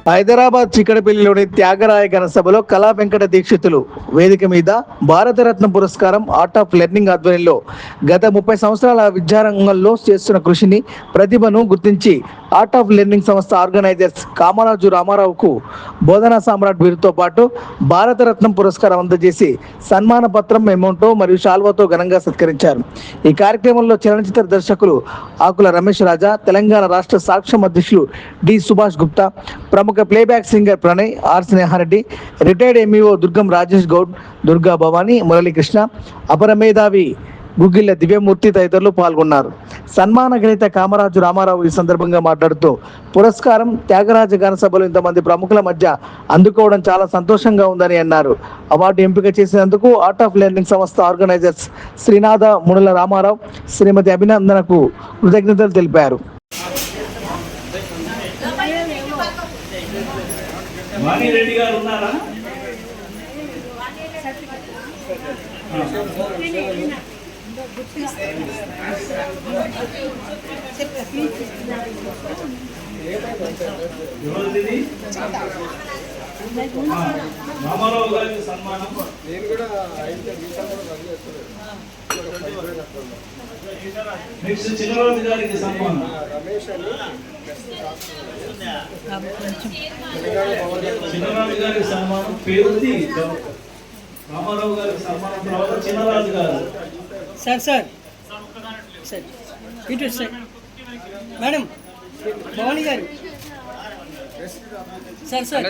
హైదరాబాద్ చిక్కడపల్లిలోని త్యాగరాయ ఘనసభలో కళా వెంకట దీక్షితులు వేదిక మీద భారతరత్న పురస్కారం ఆర్ట్ ఆఫ్ లెర్నింగ్ ఆధ్వర్యంలో గత 30 సంవత్సరాల విద్యారంగంలో చేస్తున్న కృషిని ప్రతిభను గుర్తించి ఆర్ట్ ఆఫ్ లెర్నింగ్ సంస్థ ఆర్గనైజర్స్ కామరాజు రామారావుకు బోధనా సామ్రాట్ బిరుదుతో పాటు భారతరత్నం పురస్కారం అందజేసి సన్మాన పత్రం మెమోంటో మరియు శాల్వాతో ఘనంగా సత్కరించారు. ఈ కార్యక్రమంలో చలనచిత్ర దర్శకులు ఆకుల రమేష్ రాజా, తెలంగాణ రాష్ట్ర సాక్ష్యం అధ్యక్షులు డి సుభాష్ గుప్తా, ప్రముఖ playback singer Pranay R Sneha Reddy, retired MEO Durgam Rajesh Goud, Durga Bhavani, Muralikrishna, అపర మేధావి గుగ్గిళ్ళ దివ్యమూర్తి తదితరులు పాల్గొన్నారు. సన్మాన గ్రహీత కామరాజు రామారావు ఈ సందర్భంగా మాట్లాడుతూ పురస్కారం త్యాగరాజ ఘనసభలో ఇంతమంది ప్రముఖుల మధ్య అందుకోవడం చాలా సంతోషంగా ఉందని అన్నారు. అవార్డు ఎంపిక చేసినందుకు ఆర్ట్ ఆఫ్ లెర్నింగ్ సంస్థ ఆర్గనైజర్స్ శ్రీనాథ మునుల రామారావు, శ్రీమతి అభినందనకు కృతజ్ఞతలు తెలిపారు. రెడ్డి గారు ఉన్నారా? రామారావు గారికి సన్మానం. నెక్స్ట్ చిన్నరాజు గారికి సన్మానం. చిన్నరాజు గారికి సన్మానం పేరుంది. రామారావు గారికి సన్మానం తర్వాత చిన్నరాజు గారు. సార్ సార్ సార్ ఇటు సార్ మేడం భవానీ గారు సార్ సార్